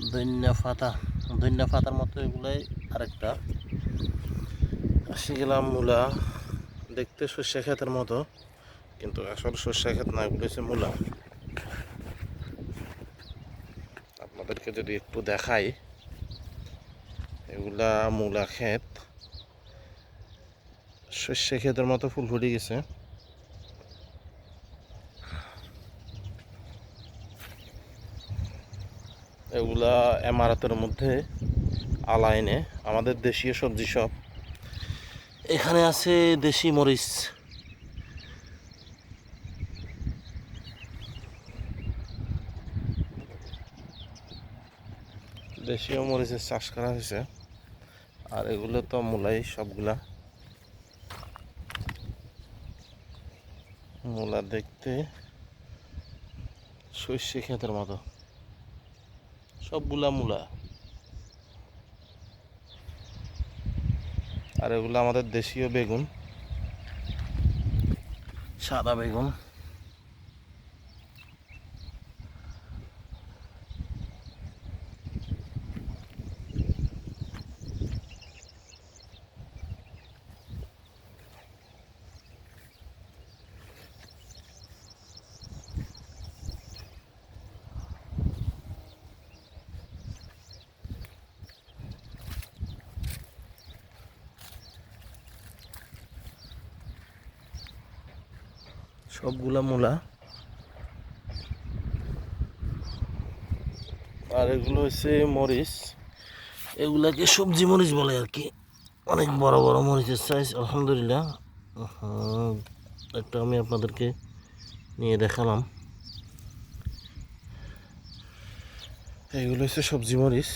ধনিয়া পাতার মতো এগুলাই আরেকটা। আসি গেলাম মূলা, দেখতে সর্ষে ক্ষেতের মতো কিন্তু আসলে সর্ষে ক্ষেত না, এগুলো হচ্ছে মূলা। আপনাদেরকে যদি একটু দেখাই, এগুলা মূলা ক্ষেত, সর্ষে ক্ষেতের মতো ফুল ফুটে গেছে। এগুলা এমারাতের মধ্যে আলাইনে আমাদের দেশীয় সবজি সব। এখানে আছে দেশি মরিচ, দেশীয় মরিচের চাষ করা হয়েছে। আর এগুলো তো মূলাই, সবগুলা মূলা দেখতে সর্ষে ক্ষেতের মতো, সবগুলা মূলা। আর এগুলো আমাদের দেশীয় বেগুন, সাদা বেগুন। সবগুলা মূলা। আর এগুলো হচ্ছে মরিচ, এগুলাকে সবজি মরিচ বলে আর কি। অনেক বড় বড় মরিচের সাইজ, আলহামদুলিল্লাহ। একটা আমি আপনাদেরকে নিয়ে দেখালাম। এগুলো হচ্ছে সবজি মরিচ।